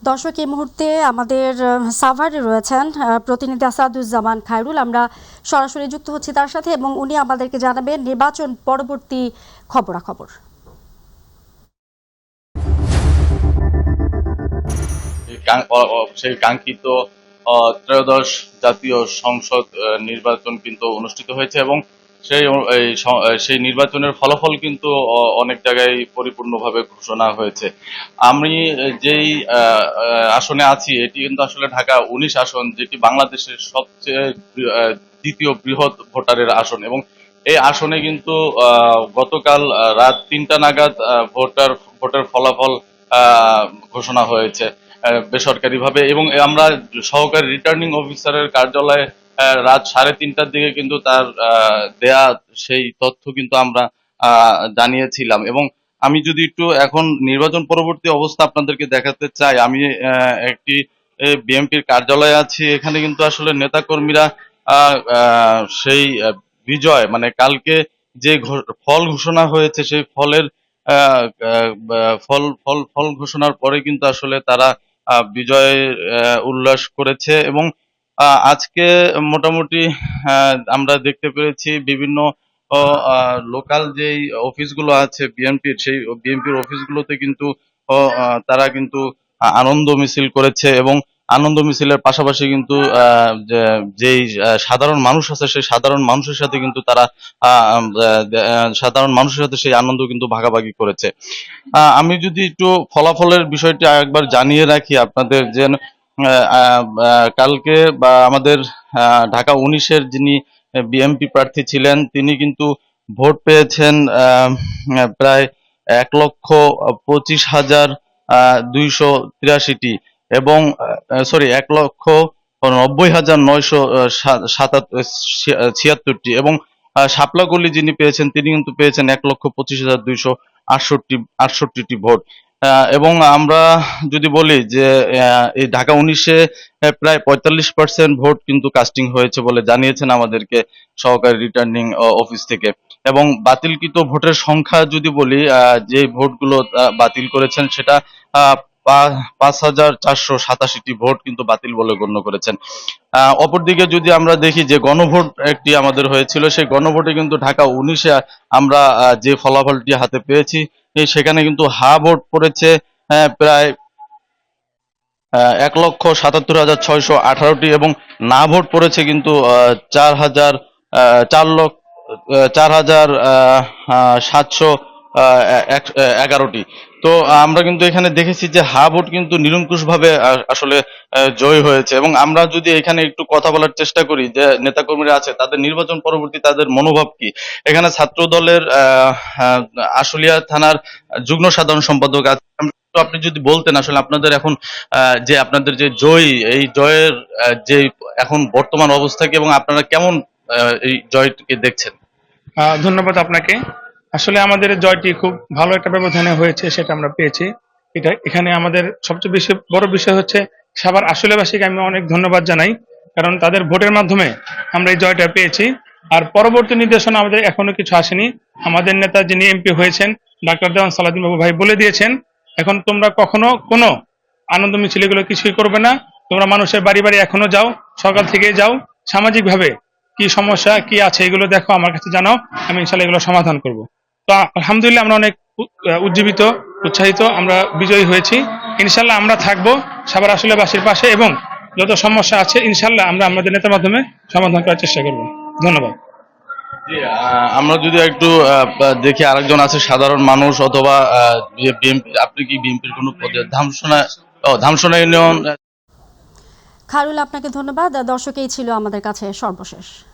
দর্শক, এই মুহূর্তে আমাদের সাভারে রয়েছেন প্রতিনিধি আসাদুজ্জামান খায়রুল। আমরা সরাসরি যুক্ত হচ্ছি তার সাথে এবং উনি আমাদেরকে জানাবেন নির্বাচন পরবর্তী খবরাখবর। সেই কাঙ্ক্ষিত ত্রয়োদশ জাতীয় সংসদ নির্বাচন কিন্তু অনুষ্ঠিত হয়েছে এবং সেই নির্বাচনের ফলাফল কিন্তু অনেক জায়গায় পরিপূর্ণভাবে ঘোষণা হয়েছে। আমি যেই আসনে আছি এটি কিন্তু আসলে ঢাকা 19 আসন, যেটি বাংলাদেশের সবচেয়ে দ্বিতীয় বৃহৎ ভোটারের আসন এবং এই আসনে কিন্তু গতকাল রাত 3টা নাগাদ ভোটের ফলাফল ঘোষণা হয়েছে বেসরকারিভাবে এবং আমরা সহকারী রিটার্নিং অফিসারের কার্যালয়ে রাত 3:30টার দিকে কিন্তু তার দেয়া সেই তথ্য কিন্তু আমরা জানিয়েছিলাম। এবং আমি যদি একটু এখন নির্বাচন পরবর্তী অবস্থা আপনাদেরকে দেখাতে চাই, আমি একটি বিএনপির কার্যালয়ে আছি। এখানে কিন্তু আসলে নেতাকর্মীরা সেই বিজয় মানে কালকে যে ফল ঘোষণা হয়েছে সেই ফলের ফল ঘোষণার পরে কিন্তু আসলে তারা বিজয়ের উল্লাস করেছে এবং আজকে মোটামুটি আমরা দেখতে পেরেছি বিভিন্ন লোকাল যেই অফিসগুলো আছে বিএনপির, সেই বিএনপির অফিসগুলোতে কিন্তু তারা কিন্তু আনন্দ মিছিল করেছে এবং আনন্দ মিছিলের পাশাপাশি কিন্তু যেই সাধারণ মানুষ আছে সেই সাধারণ মানুষের সাথে কিন্তু তারা সাধারণ মানুষের সাথে সেই আনন্দ কিন্তু ভাগাভাগি করেছে। আমি যদি একটু ফলাফলের বিষয়টি আরেকবার জানিয়ে রাখি আপনাদের, যে কালকে বা আমাদের ঢাকা 19-এর যিনি বিএনপি প্রার্থী ছিলেন তিনি কিন্তু ভোট পেয়েছেন প্রায় 1,25,283টি এবং 1,90,976টি এবং শাপলাকলি যিনি পেয়েছেন তিনি কিন্তু পেয়েছেন 1,25,268টি ভোট। এবং আমরা যদি বলি যে এই ঢাকা 19-এ প্রায় 45% ভোট কিন্তু কাস্টিং হয়েছে বলে জানিয়েছেন আমাদেরকে সহকারী রিটার্নিং অফিস থেকে। এবং বাতিলকৃত ভোটের সংখ্যা যদি বলি, যে ভোটগুলো বাতিল করেছেন সেটা 5,487টি ভোট কিন্তু বাতিল বলে গণ্য করেছেন। অপরদিকে যদি আমরা দেখি যে গণভোট একটি আমাদের হয়েছিল, সেই গণভোটে কিন্তু ঢাকা 19-এ আমরা যে ফলাফলটি হাতে পেয়েছি সেখানে কিন্তু হা ভোট পড়েছে প্রায় 1,77,618টি এবং না ভোট পড়েছে কিন্তু 4,711টি। তো আমরা কিন্তু এখানে দেখেছি যে হা ভোট কিন্তু নিরঙ্কুশভাবে আসলে জয়ী হয়েছে। এবং আমরা যদি এখানে একটু কথা বলার চেষ্টা করি যে নেতাকর্মীরা আছে তাদের নির্বাচন পরবর্তী তাদের মনোভাব কি, এখানে ছাত্র দলের আশুলিয়া থানার যুগ্ম সাধারণ সম্পাদক আছে। আপনি যদি বলতেন আসলে আপনাদের এখন যে আপনাদের যে জয়, এই জয়ের যে এখন বর্তমান অবস্থা কি এবং আপনারা কেমন এই জয়কে দেখছেন? ধন্যবাদ আপনাকে। আসলে আমাদের জয়টি খুব ভালো একটা ব্যবধানে হয়েছে, সেটা আমরা পেয়েছি। এখানে আমাদের সবচেয়ে বেশি বড় বিষয় হচ্ছে সাভার আশুলিয়াবাসীকে আমি অনেক ধন্যবাদ জানাই, কারণ তাদের ভোটের মাধ্যমে আমরা এই জয়টা পেয়েছি। আর পরবর্তী নির্দেশনা আমাদের এখনো কিছু আসেনি। আমাদের নেতা যিনি এমপি হয়েছেন ডাক্তার দেওয়ান সালাউদ্দিন বাবু ভাই বলে দিয়েছেন, এখন তোমরা কখনো কোনো আনন্দ মিছিল এগুলো কিছুই করবে না, তোমরা মানুষের বাড়ি বাড়ি এখনো যাও, সকাল থেকে যাও, সামাজিকভাবে কি সমস্যা কি আছে এগুলো দেখো, আমার কাছে জানাও, আমি ইনশাল্লাহ এগুলো সমাধান করব। তো আলহামদুলিল্লাহ আমরা অনেক উজ্জীবিত, উৎসাহিত, আমরা বিজয়ী হয়েছি। ইনশাল্লাহ আমরা থাকবো সাভার আশুলিয়াবাসীর পাশে এবং যত সমস্যা আছে ইনশাল্লাহ আমরা আমাদের নেতার মাধ্যমে সমাধান করার চেষ্টা করব। ধন্যবাদ। আমরা যদি একটু দেখি আরেকজন আছে সাধারণ মানুষ অথবা বিএনপি, আপনি কি বিএনপির কোনো পদে ধামসোনা ইউনিয়ন? খায়রুল, আপনাকে ধন্যবাদ। দর্শক, এই ছিল আমাদের কাছে সর্বশেষ।